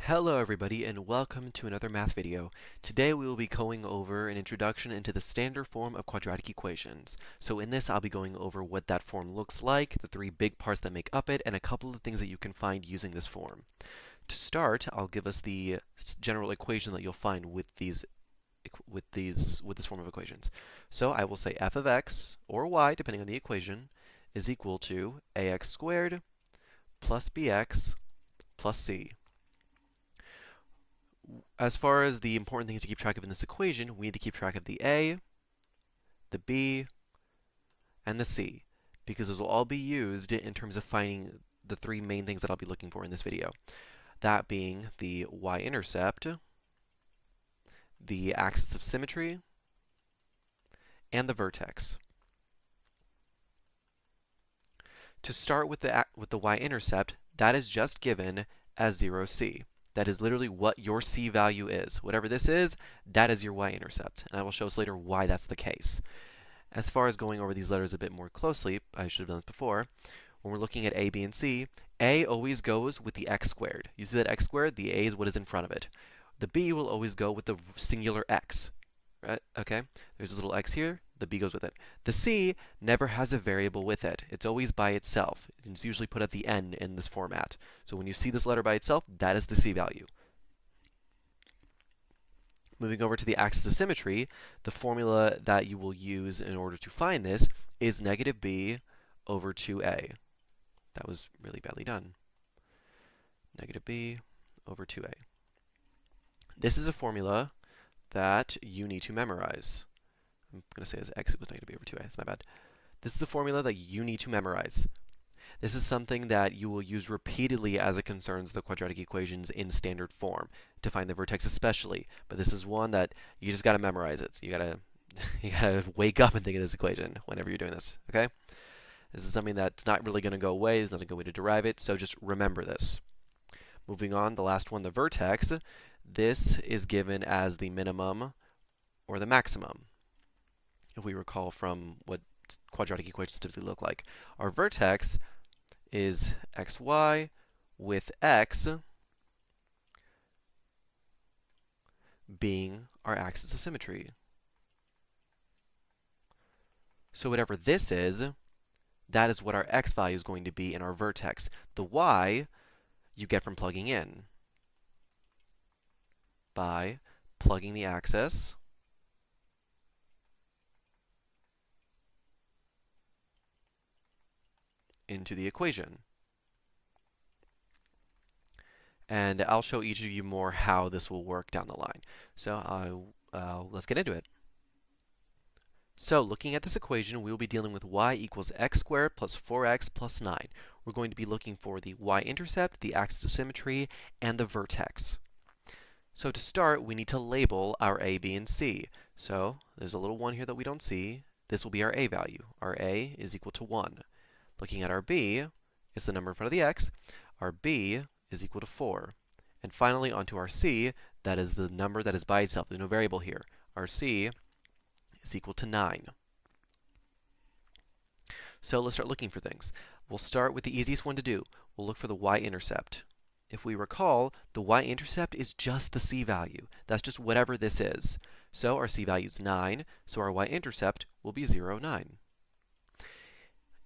Hello everybody and welcome to another math video. Today we will be going over an introduction into the standard form of quadratic equations. So in this I'll be going over what that form looks like, the three big parts that make up it, and a couple of things that you can find using this form. To start, I'll give us the general equation that you'll find with this form of equations. So I will say f of x, or y depending on the equation, is equal to ax squared plus bx plus c. As far as the important things to keep track of in this equation, we need to keep track of the a, the b, and the c, because those will all be used in terms of finding the three main things that I'll be looking for in this video. That being the y-intercept, the axis of symmetry, and the vertex. To start with the y-intercept, that is just given as 0c. That is literally what your c value is. Whatever this is, that is your y-intercept. And I will show us later why that's the case. As far as going over these letters a bit more closely, I should have done this before, when we're looking at a, b, and c, a always goes with the x squared. You see that x squared? The a is what is in front of it. The b will always go with the singular x. Right? Okay? There's this little x here. The b goes with it. The c never has a variable with it. It's always by itself. It's usually put at the end in this format. So when you see this letter by itself, that is the c value. Moving over to the axis of symmetry, the formula that you will use in order to find this is negative b over 2a. That was really badly done. Negative b over 2a. This is a formula that you need to memorize. I'm going to say as x equals negative b over 2a. That's my bad. This is a formula that you need to memorize. This is something that you will use repeatedly as it concerns the quadratic equations in standard form, to find the vertex especially. But this is one that you just got to memorize it. So you gotta wake up and think of this equation whenever you're doing this. Okay? This is something that's not really going to go away. There's not a good way to derive it. So just remember this. Moving on, the last one, the vertex. This is given as the minimum or the maximum, if we recall from what quadratic equations typically look like. Our vertex is xy with x being our axis of symmetry. So whatever this is, that is what our x value is going to be in our vertex. The y you get from plugging in by plugging the axis into the equation. And I'll show each of you more how this will work down the line. So let's get into it. So looking at this equation, we will be dealing with y equals x squared plus 4x plus 9. We're going to be looking for the y-intercept, the axis of symmetry, and the vertex. So to start, we need to label our a, b, and c. So there's a little 1 here that we don't see. This will be our a value. Our a is equal to 1. Looking at our b, it's the number in front of the x. Our b is equal to 4. And finally, onto our c, that is the number that is by itself. There's no variable here. Our c is equal to 9. So let's start looking for things. We'll start with the easiest one to do. We'll look for the y-intercept. If we recall, the y-intercept is just the c value. That's just whatever this is. So our c value is 9, so our y-intercept will be 0, 9.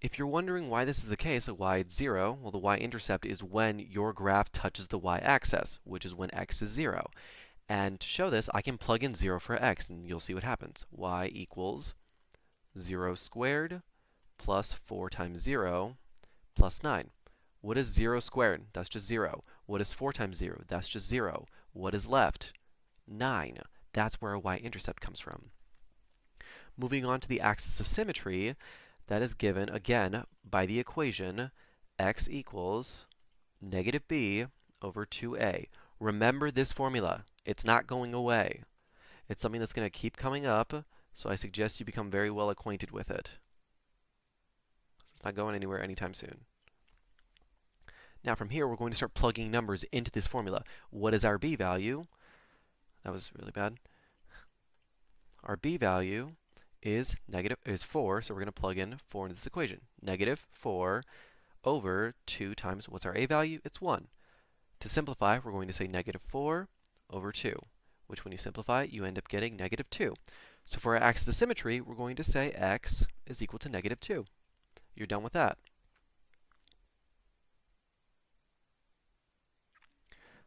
If you're wondering why this is the case, why it's 0, well, the y-intercept is when your graph touches the y-axis, which is when x is 0. And to show this, I can plug in 0 for x, and you'll see what happens. Y equals 0 squared plus 4 times 0 plus 9. What is 0 squared? That's just 0. What is 4 times 0? That's just 0. What is left? 9. That's where a y-intercept comes from. Moving on to the axis of symmetry, that is given, again, by the equation x equals negative b over 2a. Remember this formula. It's not going away. It's something that's going to keep coming up, so I suggest you become very well acquainted with it. It's not going anywhere anytime soon. Now from here, we're going to start plugging numbers into this formula. What is our b value? That was really bad. Our b value is 4, so we're going to plug in 4 into this equation. Negative 4 over 2 times, what's our a value? It's 1. To simplify, we're going to say negative 4 over 2, which when you simplify, you end up getting negative 2. So for our axis of symmetry, we're going to say x is equal to negative 2. You're done with that.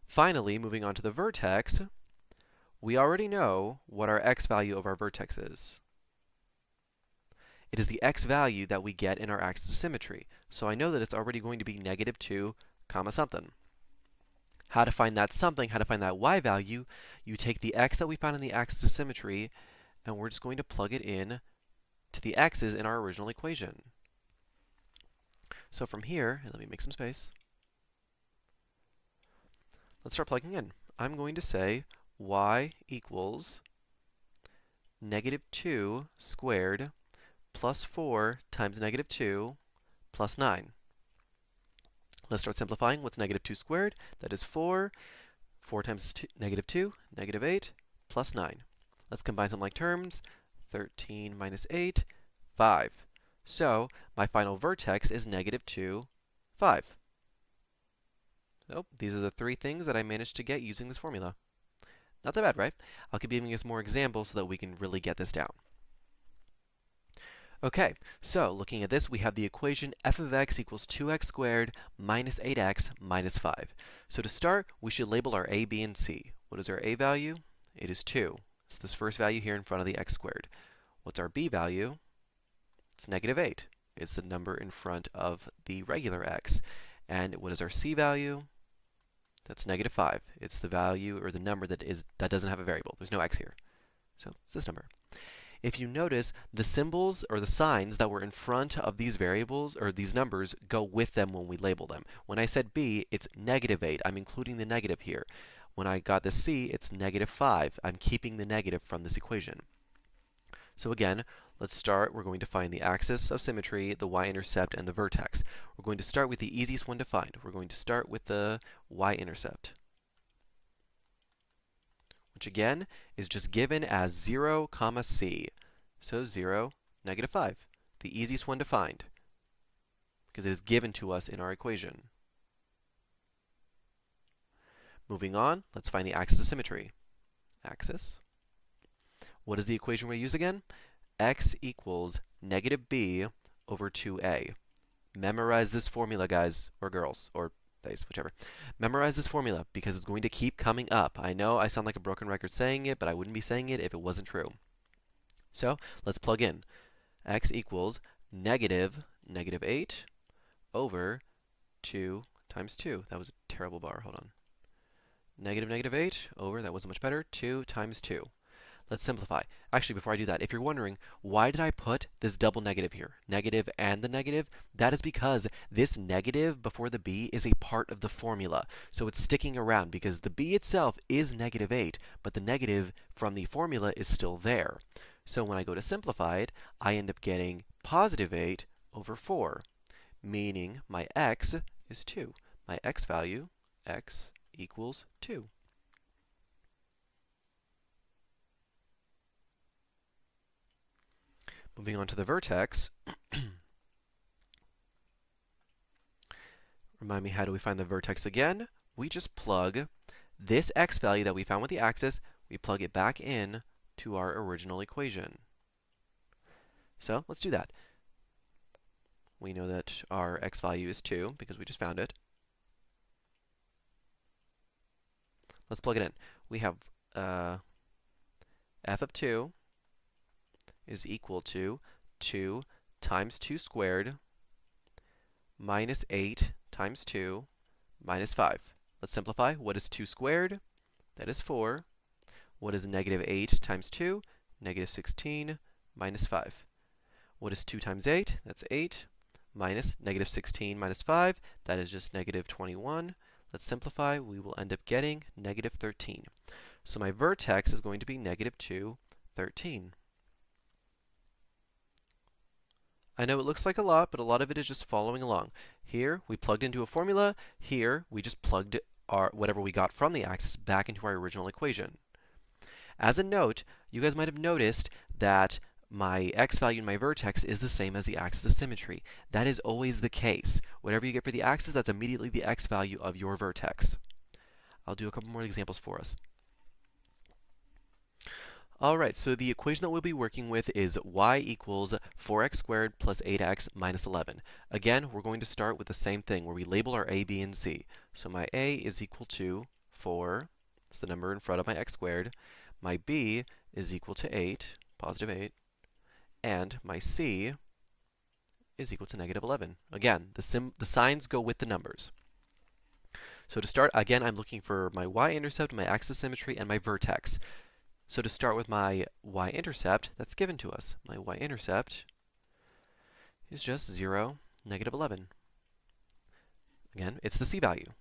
Finally, moving on to the vertex, we already know what our x value of our vertex is. It is the x value that we get in our axis of symmetry. So I know that it's already going to be negative 2 comma something. How to find that something, how to find that y value, you take the x that we found in the axis of symmetry, and we're just going to plug it in to the x's in our original equation. So from here, let me make some space. Let's start plugging in. I'm going to say y equals negative 2 squared plus 4 times negative 2 plus 9. Let's start simplifying. What's negative 2 squared? That is 4. 4 times negative 2, negative 8, plus 9. Let's combine some like terms. 13 minus 8, 5. So my final vertex is negative 2, 5. So these are the three things that I managed to get using this formula. Not that bad, right? I'll keep giving us more examples so that we can really get this down. Okay, so looking at this, we have the equation f of x equals 2x squared minus 8x minus 5. So to start, we should label our a, b, and c. What is our a value? It is 2. It's this first value here in front of the x squared. What's our b value? It's negative 8. It's the number in front of the regular x. And what is our c value? That's negative 5. It's the value or the number that doesn't have a variable. There's no x here. So it's this number. If you notice, the symbols or the signs that were in front of these variables or these numbers go with them when we label them. When I said b, it's negative 8. I'm including the negative here. When I got the c, it's negative 5. I'm keeping the negative from this equation. So again, let's start. We're going to find the axis of symmetry, the y-intercept, and the vertex. We're going to start with the easiest one to find. We're going to start with the y-intercept, which again is just given as 0, comma c. So 0, negative 5. The easiest one to find because it is given to us in our equation. Moving on, let's find the axis of symmetry. Axis. What is the equation we use again? X equals negative b over 2a. Memorize this formula, guys, or girls, or theys, whichever. Memorize this formula because it's going to keep coming up. I know I sound like a broken record saying it, but I wouldn't be saying it if it wasn't true. So let's plug in. X equals negative 8 over 2 times 2. That was a terrible bar. Hold on. Negative 8 over, that wasn't much better, 2 times 2. Let's simplify. Actually, before I do that, if you're wondering, why did I put this double negative here? Negative and the negative? That is because this negative before the b is a part of the formula. So it's sticking around because the b itself is negative 8, but the negative from the formula is still there. So when I go to simplify it, I end up getting positive 8 over 4, meaning my x is 2. My x value, x equals 2. Moving on to the vertex, remind me, how do we find the vertex again? We just plug this x value that we found with the axis, we plug it back in to our original equation. So let's do that. We know that our x value is 2 because we just found it. Let's plug it in. We have f of 2 is equal to 2 times 2 squared minus 8 times 2 minus 5. Let's simplify. What is 2 squared? That is 4. What is negative 8 times 2? Negative 16 minus 5. What is 2 times 8? That's 8 minus negative 16 minus 5. That is just negative 21. Let's simplify. We will end up getting negative 13. So my vertex is going to be negative 2, 13. I know it looks like a lot, but a lot of it is just following along. Here, we plugged into a formula. Here, we just plugged whatever we got from the axis back into our original equation. As a note, you guys might have noticed that my x value in my vertex is the same as the axis of symmetry. That is always the case. Whatever you get for the axis, that's immediately the x value of your vertex. I'll do a couple more examples for us. All right, so the equation that we'll be working with is y equals 4x squared plus 8x minus 11. Again, we're going to start with the same thing where we label our a, b, and c. So my a is equal to 4, it's the number in front of my x squared. My b is equal to 8, positive 8. And my c is equal to negative 11. Again, the signs go with the numbers. So to start, again, I'm looking for my y-intercept, my axis symmetry, and my vertex. So to start with my y-intercept, that's given to us. My y-intercept is just 0, negative 11. Again, it's the c value.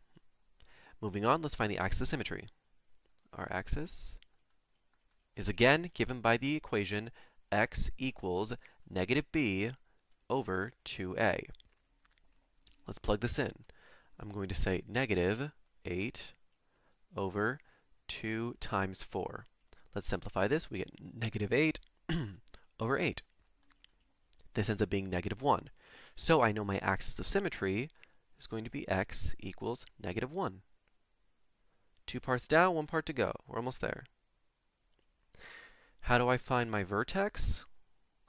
Moving on, let's find the axis symmetry. Our axis is again given by the equation x equals negative b over 2a. Let's plug this in. I'm going to say negative 8 over 2 times 4. Let's simplify this. We get negative 8 over 8. This ends up being negative 1. So I know my axis of symmetry is going to be x equals negative 1. 2 parts down, 1 part to go. We're almost there. How do I find my vertex?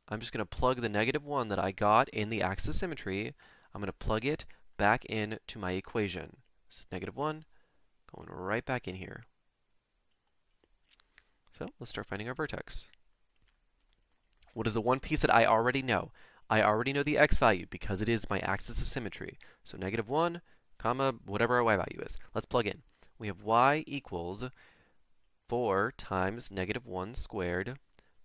I'm just going to plug the negative 1 that I got in the axis symmetry. I'm going to plug it back into my equation. So negative 1 going right back in here. So let's start finding our vertex. What is the one piece that I already know? I already know the x value because it is my axis of symmetry. So negative 1, comma, whatever our y value is. Let's plug in. We have y equals 4 times negative 1 squared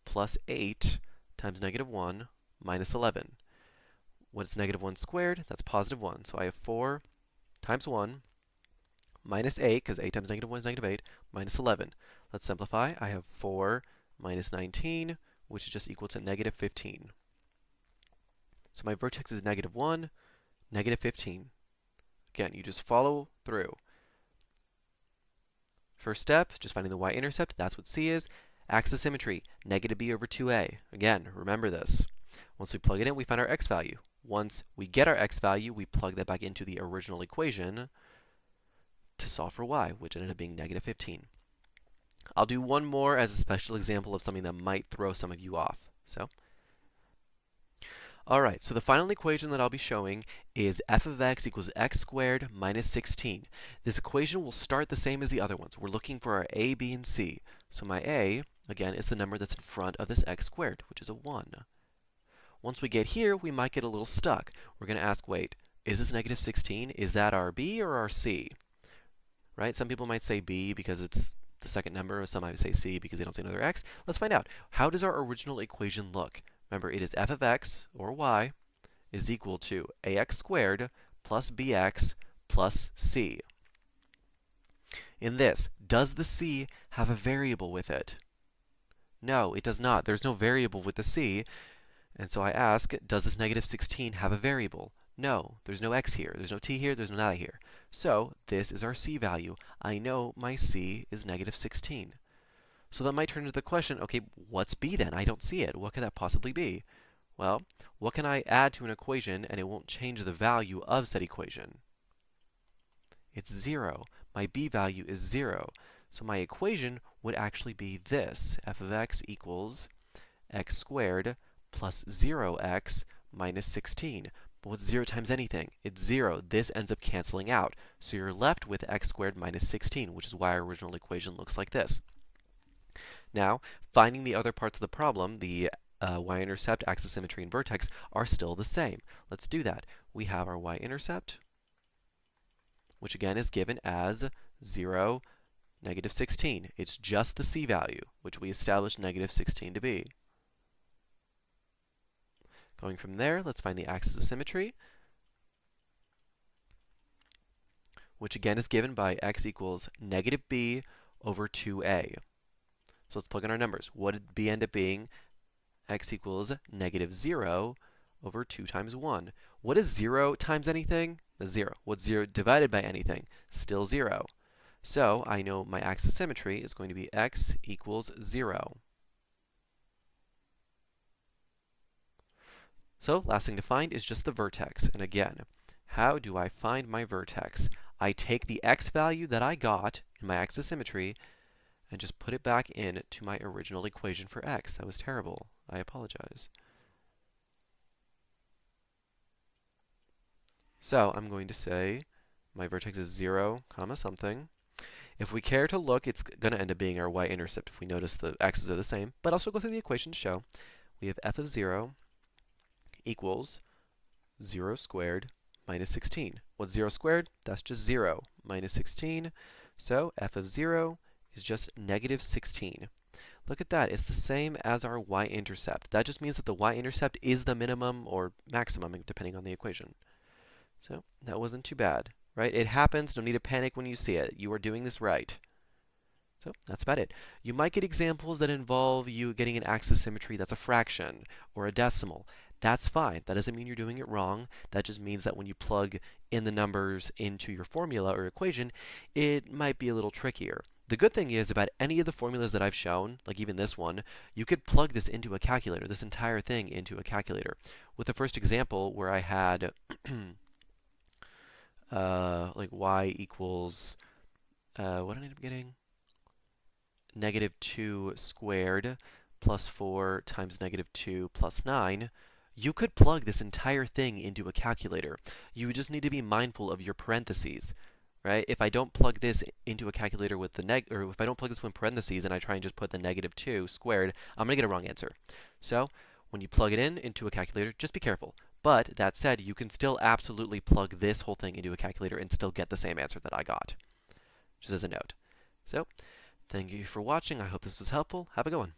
plus 8 times negative 1 minus 11. What's negative 1 squared? That's positive 1. So I have 4 times 1 minus 8, because 8 times negative 1 is negative 8, minus 11. Let's simplify. I have 4 minus 19, which is just equal to negative 15. So my vertex is negative 1, negative 15. Again, you just follow through. First step, just finding the y-intercept. That's what c is. Axis symmetry, negative b over 2a. Again, remember this. Once we plug it in, we find our x value. Once we get our x value, we plug that back into the original equation to solve for y, which ended up being negative 15. I'll do one more as a special example of something that might throw some of you off. Alright, so the final equation that I'll be showing is f of x equals x squared minus 16. This equation will start the same as the other ones. We're looking for our a, b, and c. So my a, again, is the number that's in front of this x squared, which is a 1. Once we get here, we might get a little stuck. We're going to ask, wait, is this negative 16? Is that our b or our c? Right? Some people might say b because it's the second number, or some might say c because they don't see another x. Let's find out. How does our original equation look? Remember, it is f of x, or y, is equal to ax squared plus bx plus c. In this, does the c have a variable with it? No, it does not. There's no variable with the c. And so I ask, does this negative 16 have a variable? No, there's no x here. There's no t here. There's no nada here. So this is our c value. I know my c is negative 16. So that might turn into the question, okay, what's b then? I don't see it. What could that possibly be? Well, what can I add to an equation and it won't change the value of said equation? It's 0. My b value is 0. So my equation would actually be this. F of x equals x squared plus 0x minus 16. But what's 0 times anything? It's 0. This ends up canceling out. So you're left with x squared minus 16, which is why our original equation looks like this. Now, finding the other parts of the problem, the y-intercept, axis symmetry, and vertex, are still the same. Let's do that. We have our y-intercept, which again is given as 0, negative 16. It's just the c value, which we established negative 16 to be. Going from there, let's find the axis of symmetry, which again is given by x equals negative b over 2a. So let's plug in our numbers. What did b end up being? X equals negative 0 over 2 times 1. What is 0 times anything? That's 0. What's 0 divided by anything? Still 0. So I know my axis of symmetry is going to be x equals 0. So last thing to find is just the vertex. And again, how do I find my vertex? I take the x value that I got in my axis symmetry and just put it back in to my original equation for x. That was terrible. I apologize. So I'm going to say my vertex is 0, comma something. If we care to look, it's going to end up being our y-intercept if we notice the x's are the same. But also go through the equation to show we have f of 0 equals 0 squared minus 16. What's 0 squared? That's just 0 minus 16. So f of 0 is just negative 16. Look at that. It's the same as our y-intercept. That just means that the y-intercept is the minimum or maximum, depending on the equation. So that wasn't too bad, right? It happens. Don't need to panic when you see it. You are doing this right. So that's about it. You might get examples that involve you getting an axis symmetry that's a fraction or a decimal. That's fine. That doesn't mean you're doing it wrong. That just means that when you plug in the numbers into your formula or equation, it might be a little trickier. The good thing is about any of the formulas that I've shown, like even this one, you could plug this into a calculator, this entire thing into a calculator. With the first example where I had like y equals, what did I end up getting? Negative 2 squared plus 4 times negative 2 plus 9, you could plug this entire thing into a calculator. You just need to be mindful of your parentheses, right? If I don't plug this into a calculator with the or if I don't plug this in parentheses and I try and just put the negative 2 squared, I'm going to get a wrong answer. So when you plug it into a calculator, just be careful. But that said, you can still absolutely plug this whole thing into a calculator and still get the same answer that I got, just as a note. So thank you for watching. I hope this was helpful. Have a good one.